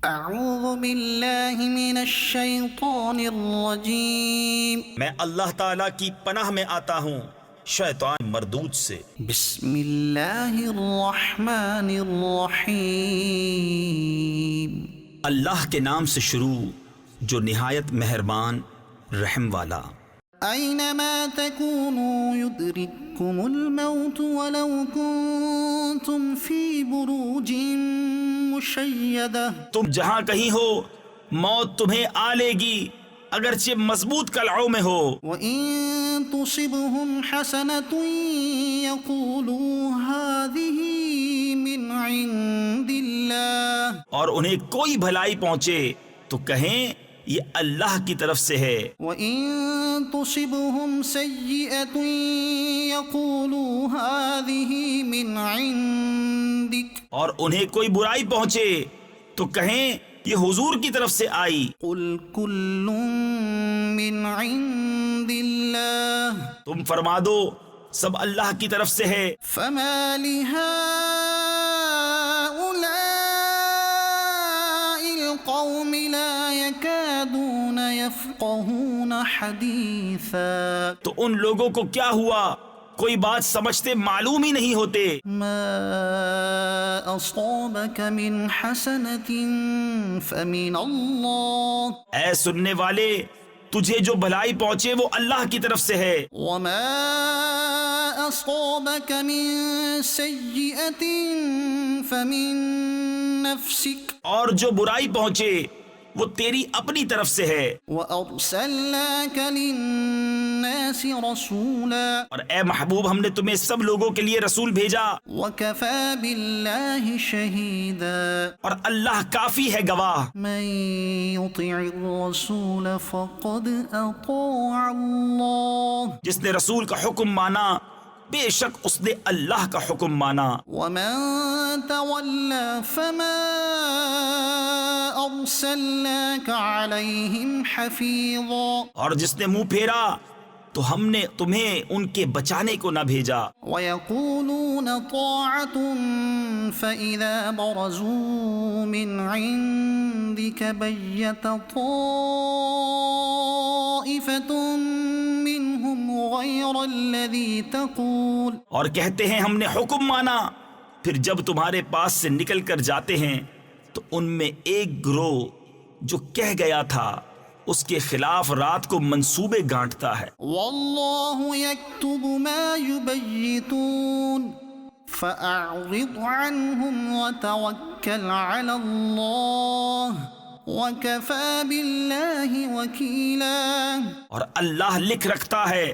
اعوذ باللہ من الشیطان الرجیم، میں اللہ تعالیٰ کی پناہ میں آتا ہوں شیطان مردود سے۔ بسم اللہ الرحمن الرحیم، اللہ کے نام سے شروع جو نہایت مہربان رحم والا۔ اینما تکونوا یدرککم الموت ولو کنتم فی بروج مشیدہ، تم جہاں کہیں ہو موت تمہیں آ لے گی اگرچہ مضبوط قلعوں میں ہو۔ وَإِن تُصِبْهُمْ حَسَنَةٌ يَقُولُوا هَٰذِهِ مِنْ عِندِ اللَّهِ، اور انہیں کوئی بھلائی پہنچے تو کہیں یہ اللہ کی طرف سے ہے۔ وَإِن تُصِبْهُمْ سَيِّئَةٌ يَقُولُوا هَٰذِهِ مِنْ عِندِكَ، اور انہیں کوئی برائی پہنچے تو کہیں یہ حضور کی طرف سے آئی۔ قُلْ كُلٌّ مِّنْ عِندِ اللَّهِ تم فرما دو سب اللہ کی طرف سے ہے۔ فَمَا لِهَٰؤُلَاءِ الْقَوْمِ لَا يَكَادُونَ يَفْقَهُونَ حَدِيثًا، تو ان لوگوں کو کیا ہوا کوئی بات سمجھتے معلوم ہی نہیں ہوتے۔ مَا أَصَابَكَ مِنْ حَسَنَةٍ فَمِنَ اللَّهِ اے سننے والے تجھے جو بھلائی پہنچے وہ اللہ کی طرف سے ہے، وَمَا أَصَابَكَ مِنْ سَيِّئَةٍ فَمِنْ نَفْسِكَ اور جو برائی پہنچے وہ تیری اپنی طرف سے ہے۔ وَأَرْسَلْنَاكَ لِلنَّاسِ رَسُولًا اور اے محبوب ہم نے تمہیں سب لوگوں کے لیے رسول بھیجا، وَكَفَى بِاللَّهِ شَهِيدًا اور اللہ کافی ہے گواہ۔ مَن يُطِعِ الرَّسُولَ فَقَدْ أَطَاعَ اللَّهَ جس نے رسول کا حکم مانا بے شک اس نے اللہ کا حکم مانا۔ وَمَن تَوَلَّى فَمَا أَرْسَلْنَاكَ عَلَيْهِمْ حَفِيظًا اور جس نے منہ پھیرا تو ہم نے تمہیں ان کے بچانے کو نہ بھیجا۔ وَيَقُولُونَ طَاعَةٌ فَإِذَا بَرَزُوا مِنْ عِنْدِكَ بَيَّتَ طَائِفَةٌ مِّنْهُمْ غَيْرَ الَّذِي تَقُولُ، اور کہتے ہیں ہم نے حکم مانا، پھر جب تمہارے پاس سے نکل کر جاتے ہیں تو ان میں ایک گروہ جو کہہ گیا تھا اس کے خلاف رات کو منصوبے گانٹتا ہے۔ وَاللَّهُ يَكْتُبُ مَا يُبَيِّتُونَ فَأَعْرِضْ عَنْهُمْ وَتَوَكَّلْ عَلَى اللَّهِ وَكَفَى بِاللَّهِ وَكِيلًا، اور اللہ لکھ رکھتا ہے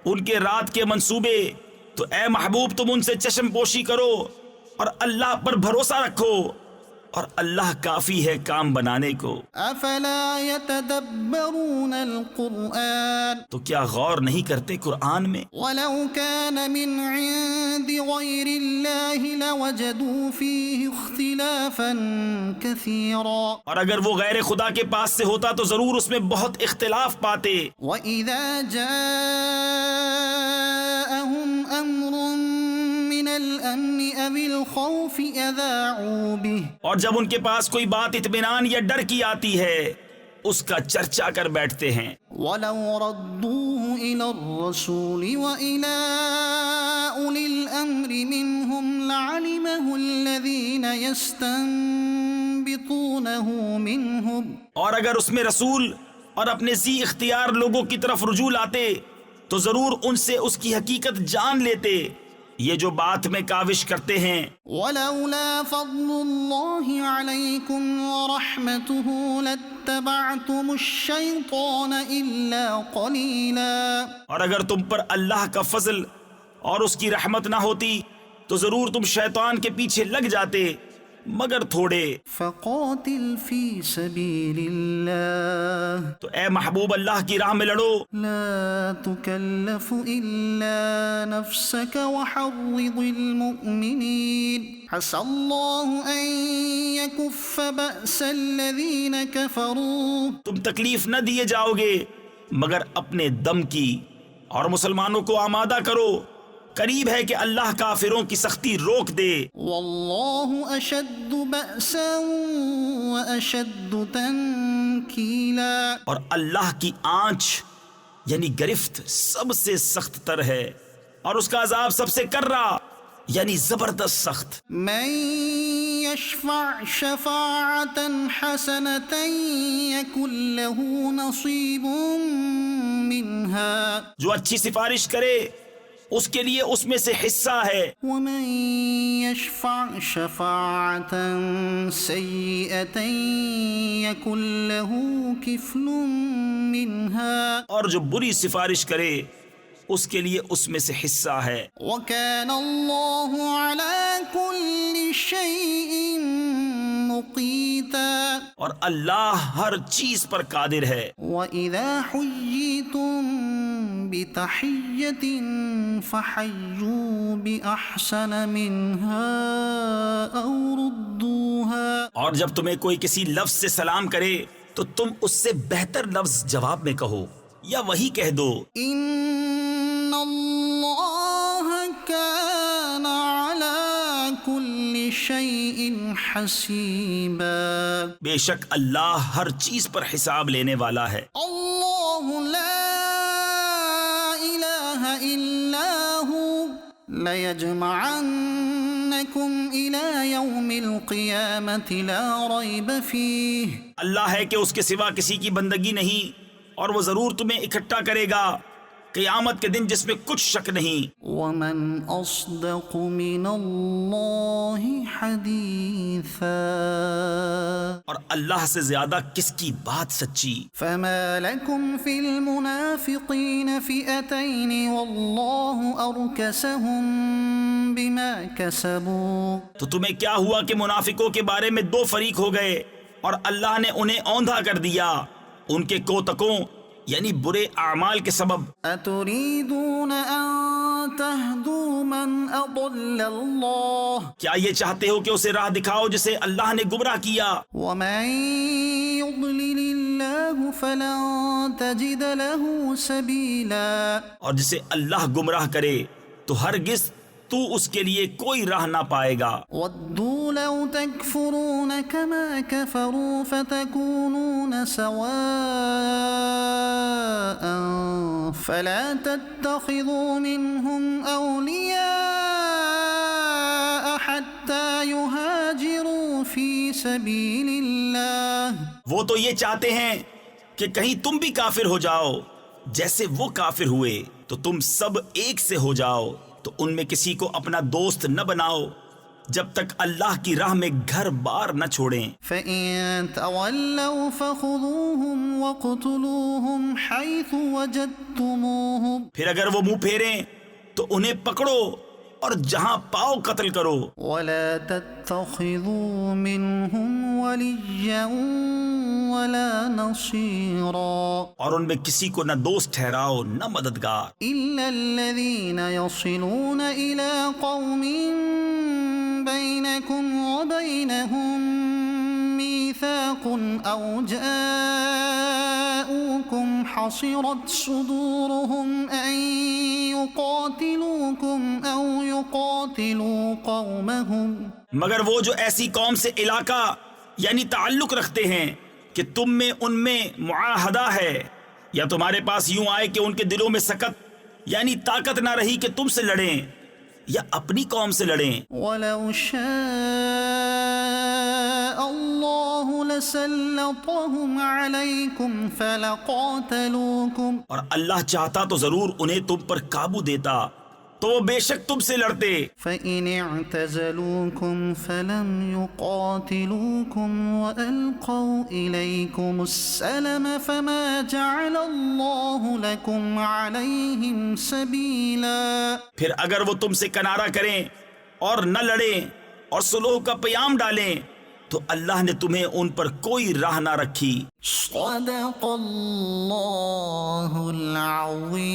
ان کے رات کے منصوبے، تو اے محبوب تم ان سے چشم پوشی کرو اور اللہ پر بھروسہ رکھو، اور اللہ کافی ہے کام بنانے کو۔ أَفَلَا يَتَدَبَّرُونَ الْقُرْآنَ تو کیا غور نہیں کرتے قرآن میں؟ وَلَوْ كَانَ مِنْ عِنْدِ غَيْرِ اللَّهِ لَوَجَدُوا فِيهِ اخْتِلَافًا كَثِيرًا، اور اگر وہ غیر خدا کے پاس سے ہوتا تو ضرور اس میں بہت اختلاف پاتے۔ وَإِذَا جَاءَهُمْ أَمْرٌ مِّنَ الْأَمْنِ أَوِ الْخَوْفِ أَذَاعُوا بِهِ، اور جب ان کے پاس کوئی بات اطمینان یا ڈر کی آتی ہے اس کا چرچا کر بیٹھتے ہیں۔ وَلَوْ رَدُّوهُ إِلَى الرَّسُولِ وَإِلَى أُولِي الْأَمْرِ مِنْهُمْ لَعَلِمَهُ الَّذِينَ يَسْتَنبِطُونَهُ مِنْهُمْ، اور اگر اس میں رسول اور اپنے ذی اختیار لوگوں کی طرف رجوع لاتے تو ضرور ان سے اس کی حقیقت جان لیتے۔ یہ جو بات میں کاوش کرتے ہیں۔ وَلَوْلَا فَضْلُ اللَّهِ عَلَيْكُمْ وَرَحْمَتُهُ لَاتَّبَعْتُمُ الشَّيْطَانَ إِلَّا قَلِيلًا، اور اگر تم پر اللہ کا فضل اور اس کی رحمت نہ ہوتی تو ضرور تم شیطان کے پیچھے لگ جاتے مگر تھوڑے۔ فَقَاتِلْ فِي سَبِيلِ اللَّهِ تو اے محبوب اللہ کی راہ میں لڑو، لَا تُكَلَّفُ إِلَّا نَفْسَكَ وَحَرِّضِ الْمُؤْمِنِينَ عَسَى اللَّهُ أَن يَكُفَّ بَأْسَ الَّذِينَ كَفَرُوا، تم تکلیف نہ دیے جاؤ گے مگر اپنے دم کی، اور مسلمانوں کو آمادہ کرو قریب ہے کہ اللہ کافروں کی سختی روک دے۔ واللہ اشد بأسا واشد تنکیلا، اور اللہ کی آنچ یعنی گرفت سب سے سخت تر ہے، اور اس کا عذاب سب سے کرا یعنی زبردست سخت۔ من یشفع شفاعتا حسنتا یکن له نصیب منها، جو اچھی سفارش کرے اس کے لیے اس میں سے حصہ ہے، ومن یشفع شفاعتا سیئتا یکن له کفل منها، اور جو بری سفارش کرے اس کے لیے اس میں سے حصہ ہے۔ وَكَانَ اللَّهُ عَلَى كُلِّ شَيْءٍ مُقِيتًا، اور اللہ ہر چیز پر قادر ہے۔ وَإِذَا حُيِّيتُم بِتَحِيَّةٍ فَحَيُّوا بِأَحْسَنَ مِنْهَا أَوْ رُدُّوهَا، اور جب تمہیں کوئی کسی لفظ سے سلام کرے تو تم اس سے بہتر لفظ جواب میں کہو یا وہی کہہ دو۔ إِنَّ اللَّهَ كَانَ عَلَى كُلِّ شَيْءٍ حَسِيبًا، بے شک اللہ ہر چیز پر حساب لینے والا ہے۔ اللہ لا الہ الا هو لیجمعنکم الی یوم القیامت لا ریب فیہ، اللہ ہے کہ اس کے سوا کسی کی بندگی نہیں، اور وہ ضرور تمہیں اکٹھا کرے گا قیامت کے دن جس میں کچھ شک نہیں۔ ومن اصدق من اللہ حدیثا، اور اللہ سے زیادہ کس کی بات سچی۔ فما لكم في المنافقين فئتين والله أركسهم بما كسبوا، تو تمہیں کیا ہوا کہ منافقوں کے بارے میں دو فریق ہو گئے اور اللہ نے انہیں اوندھا کر دیا ان کے کوتکوں یعنی برے اعمال کے سبب۔ أتريدون أن تهدوا من أضل الله، کیا یہ چاہتے ہو کہ اسے راہ دکھاؤ جسے اللہ نے گمراہ کیا؟ ومن يضلل الله فلن تجد له سبيلا، اور جسے اللہ گمراہ کرے تو ہرگز تو اس کے لیے کوئی راہ نہ پائے گا۔ ودوا لو تكفرون كما كفروا فتكونون سواء فلا تتخذوا منهم أولياء حتى يهاجروا في سبيل الله، وہ تو یہ چاہتے ہیں کہ کہیں تم بھی کافر ہو جاؤ جیسے وہ کافر ہوئے، تو تم سب ایک سے ہو جاؤ، تو ان میں کسی کو اپنا دوست نہ بناؤ جب تک اللہ کی راہ میں گھر بار نہ چھوڑیں۔ فَإِن تَوَلَّوْا فَخُذُوهُمْ وَاقْتُلُوهُمْ حَيْثُ وَجَدتُّمُوهُمْ، پھر اگر وہ منہ پھیریں تو انہیں پکڑو اور جہاں پاؤ قتل کرو، وَلَا تَتَّخِذُوا مِنْهُمْ وَلِيًّا وَلَا نَصِيرًا، اور ان میں کسی کو نہ دوست ٹھہراؤ نہ مددگار، إِلَّا الَّذِينَ يَصِلُونَ إِلَىٰ قَوْمٍ بَيْنَكُمْ وَبَيْنَهُمْ مِيثَاقٌ أَوْ جَاءُوكُمْ حَصِرَتْ صُدُورُهُمْ أَن يُقَاتِلُوكُمْ أَوْ يُقَاتِلُوا قَوْمَهُمْ، مگر وہ جو ایسی قوم سے علاقہ یعنی تعلق رکھتے ہیں کہ تم میں ان میں معاہدہ ہے، یا تمہارے پاس یوں آئے کہ ان کے دلوں میں سکت یعنی طاقت نہ رہی کہ تم سے لڑیں یا اپنی قوم سے لڑیں۔ وَلَوْ شَاءَ اللَّهُ لَسَلَّطَهُمْ عَلَيْكُمْ فَلَقَاتَلُوكُمْ، اور اللہ چاہتا تو ضرور انہیں تم پر قابو دیتا تو وہ بے شک تم سے لڑتے۔ فَإِنِ اعْتَزَلُوكُمْ فَلَمْ يُقَاتِلُوكُمْ وَأَلْقَوْا إِلَيْكُمُ السَّلَمَ فَمَا جَعَلَ اللَّهُ لَكُمْ عَلَيْهِمْ سَبِيلًا، پھر اگر وہ تم سے کنارہ کریں اور نہ لڑیں اور صلح کا پیام ڈالیں تو اللہ نے تمہیں ان پر کوئی راہ نہ رکھی۔ صدق اللہ العظیم۔